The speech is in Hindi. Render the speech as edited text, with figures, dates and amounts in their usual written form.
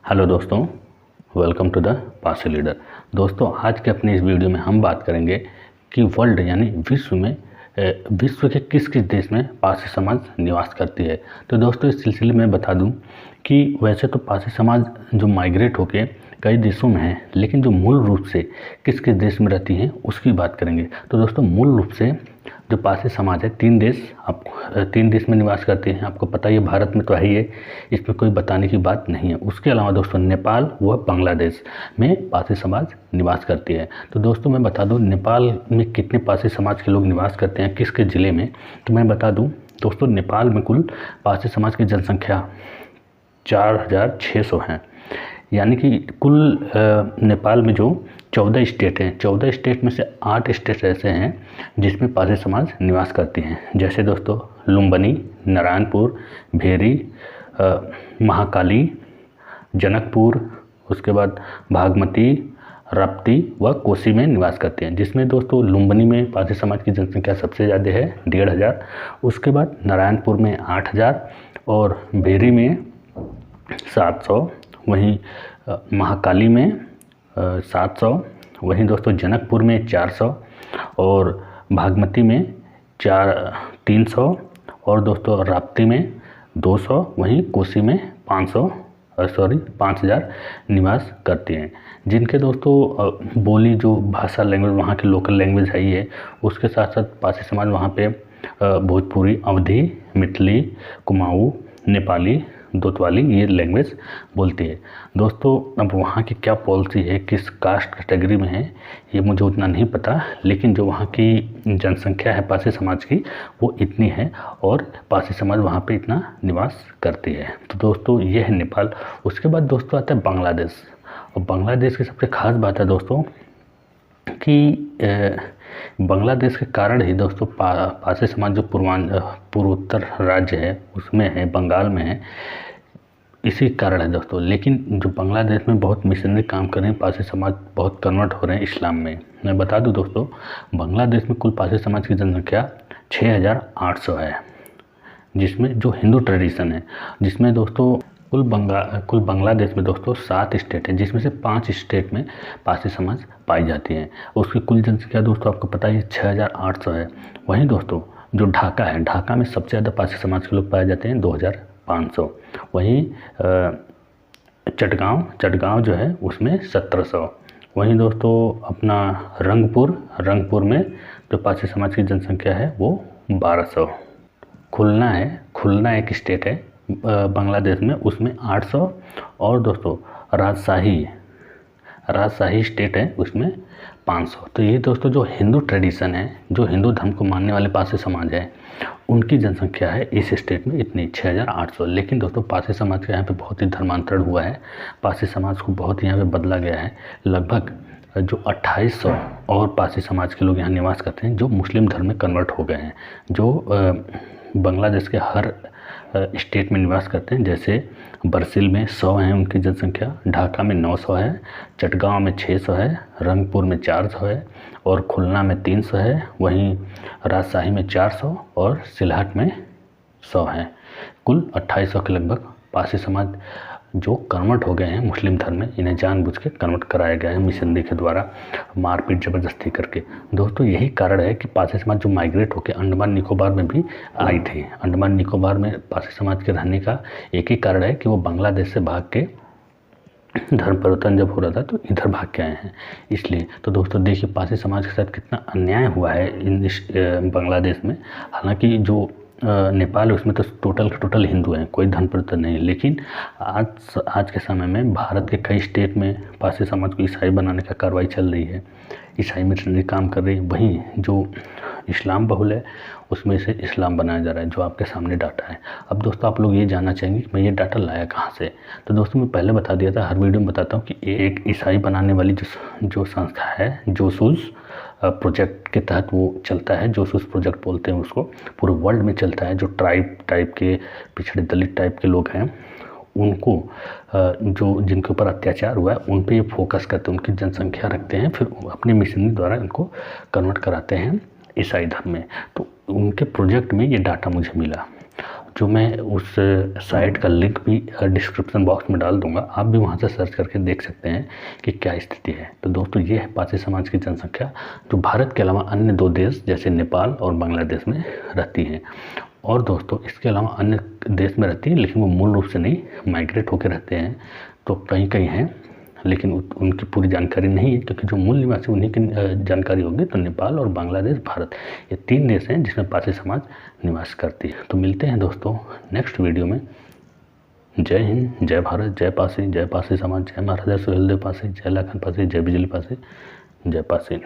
हेलो दोस्तों, welcome to the Parsi leader. दोस्तों, आज के अपने इस वीडियो में हम बात करेंगे कि वर्ल्ड यानी विश्व के किस किस देश में पारसी समाज निवास करती है। तो दोस्तों, इस सिलसिले में बता दूं कि वैसे तो पारसी समाज जो माइग्रेट होके कई देशों में है, लेकिन जो मूल रूप से किस किस देश में रहती हैं उसकी बात करेंगे। तो दोस्तों, मूल रूप से जो पारसी समाज है तीन देश में निवास करते हैं। आपको पता ही है, भारत में तो है ही है, इसमें कोई बताने की बात नहीं है। उसके अलावा दोस्तों नेपाल व बांग्लादेश में पारसी समाज निवास करती है। तो दोस्तों, मैं बता दूं नेपाल में कितने पारसी समाज के लोग निवास करते हैं, किसके ज़िले में, तो मैं बता दूं दोस्तों, नेपाल में कुल पारसी समाज की जनसंख्या 4600 हैं। यानी कि कुल नेपाल में जो 14 स्टेट हैं, 14 स्टेट में से 8 स्टेट ऐसे हैं जिसमें पारसी समाज निवास करती हैं। जैसे दोस्तों लुम्बिनी, नारायणपुर, भेरी, महाकाली, जनकपुर, उसके बाद बागमती, राप्ती व कोसी में निवास करते हैं। जिसमें दोस्तों लुम्बिनी में पारसी समाज की जनसंख्या सबसे ज़्यादा है, 1500। उसके बाद नारायणपुर में 8000 और भेरी में 700, वहीं महाकाली में 700, वहीं दोस्तों जनकपुर में 400 और बागमती में 300 और दोस्तों राप्ती में 200, वहीं कोसी में 5000 निवास करते हैं। जिनके दोस्तों बोली जो भाषा लैंग्वेज वहाँ की लोकल लैंग्वेज है ही है। उसके साथ साथ पारसी समाज वहाँ पे भोजपुरी, अवधी, मिथली, कुमाऊँ, नेपाली, दोतवाली ये लैंग्वेज बोलती है। दोस्तों, अब वहाँ की क्या पॉलिसी है, किस कास्ट कैटेगरी में है, ये मुझे उतना नहीं पता, लेकिन जो वहाँ की जनसंख्या है पारसी समाज की वो इतनी है और पारसी समाज वहाँ पे इतना निवास करती है। तो दोस्तों, ये है नेपाल। उसके बाद दोस्तों आता है बांग्लादेश। और बांग्लादेश की सबसे खास बात है दोस्तों कि बांग्लादेश के कारण ही दोस्तों पारसी समाज जो पूर्वोत्तर राज्य है उसमें है, बंगाल में है, इसी कारण है दोस्तों। लेकिन जो बांग्लादेश में बहुत मिशनरी काम कर रहे हैं, पारसी समाज बहुत कन्वर्ट हो रहे हैं इस्लाम में। मैं बता दूं दोस्तों, बांग्लादेश में कुल पारसी समाज की जनसंख्या 6800 है, जिसमें जो हिंदू ट्रेडिशन है, जिसमें दोस्तों कुल बांग्लादेश में दोस्तों 7 स्टेट हैं, जिसमें से 5 स्टेट में पारसी समाज पाई जाती हैं। उसकी कुल जनसंख्या दोस्तों आपको पता ही 6800 है। वहीं दोस्तों जो ढाका है, ढाका में सबसे ज़्यादा पारसी समाज के लोग पाए जाते हैं, 2500। वहीं चटगांव जो है उसमें 1700। वहीं दोस्तों अपना रंगपुर में जो पारसी समाज की जनसंख्या है वो 1200। खुलना एक स्टेट है बांग्लादेश में, उसमें 800 और दोस्तों राजशाही स्टेट है उसमें 500। तो ये दोस्तों जो हिंदू ट्रेडिशन है, जो हिंदू धर्म को मानने वाले पारसी समाज है, उनकी जनसंख्या है इस स्टेट में इतनी 6800। लेकिन दोस्तों पारसी समाज का यहाँ पे बहुत ही धर्मांतरण हुआ है। पारसी समाज को बहुत यहाँ पे बदला गया है। लगभग जो 2800 और पारसी समाज के लोग यहाँ निवास करते हैं जो मुस्लिम धर्म में कन्वर्ट हो गए हैं, जो बांग्लादेश के हर स्टेट में निवास करते हैं। जैसे बरसिल में 100 हैं उनकी जनसंख्या, ढाका में 900 है, चटगांव में 600 है, रंगपुर में 400 है और खुलना में 300 है, वहीं राजशाही में 400 और सिलहट में 100 है। कुल 2800 के लगभग पारसी समाज जो कन्वर्ट हो गए हैं मुस्लिम धर्म में, इन्हें जानबूझ के कन्वर्ट कराया गया है मिशनरी के द्वारा, मारपीट ज़बरदस्ती करके। दोस्तों, यही कारण है कि पारसी समाज जो माइग्रेट होकर अंडमान निकोबार में भी आई थी। अंडमान निकोबार में पारसी समाज के रहने का एक ही कारण है कि वो बांग्लादेश से भाग के धर्म परिवर्तन जब हो रहा था तो इधर भाग के आए हैं, इसलिए। तो दोस्तों देखिए पारसी समाज के साथ कितना अन्याय हुआ है बांग्लादेश में। हालांकि जो नेपाल है उसमें तो टोटल हिंदू हैं, कोई धर्म परिवर्तन नहीं। लेकिन आज के समय में भारत के कई स्टेट में पारसी समाज को ईसाई बनाने का कार्रवाई चल रही है, ईसाई मिशनरी काम कर रही है। वहीं जो इस्लाम बहुल है उसमें से इस्लाम बनाया जा रहा है, जो आपके सामने डाटा है। अब दोस्तों आप लोग ये जानना चाहेंगे कि मैं ये डाटा लाया कहाँ से। तो दोस्तों मैं पहले बता दिया था, हर वीडियो में बताता हूँ कि एक ईसाई बनाने वाली जो संस्था है, जोसूस प्रोजेक्ट के तहत वो चलता है। जोसूस प्रोजेक्ट बोलते हैं उसको, पूरे वर्ल्ड में चलता है। जो ट्राइब टाइप के, पिछड़े दलित टाइप के लोग हैं, उनको जो जिनके ऊपर अत्याचार हुआ है उन पे ये फोकस करते हैं, उनकी जनसंख्या रखते हैं, फिर अपने मिशनरी द्वारा इनको कन्वर्ट कराते हैं ईसाई धर्म में। तो उनके प्रोजेक्ट में ये डाटा मुझे मिला। जो मैं उस साइट का लिंक भी डिस्क्रिप्शन बॉक्स में डाल दूंगा, आप भी वहाँ से सर्च करके देख सकते हैं कि क्या स्थिति है। तो दोस्तों ये है पारसी समाज की जनसंख्या जो भारत के अलावा अन्य 2 देश जैसे नेपाल और बांग्लादेश में रहती हैं। और दोस्तों इसके अलावा अन्य देश में रहती है, लेकिन वो मूल रूप से नहीं, माइग्रेट होकर रहते हैं। तो कहीं कहीं हैं, लेकिन उनकी पूरी जानकारी नहीं है, क्योंकि जो मूल निवासी उन्हीं की जानकारी होगी। तो नेपाल और बांग्लादेश, भारत, ये 3 देश हैं जिसमें पारसी समाज निवास करती है। तो मिलते हैं दोस्तों नेक्स्ट वीडियो में। जय हिंद, जय भारत, जय पारसी समाज, जय महाराजा सुहेलदेव पारसी, जय लाखन पारसी, जय बिजली पारसी, जय पारसी।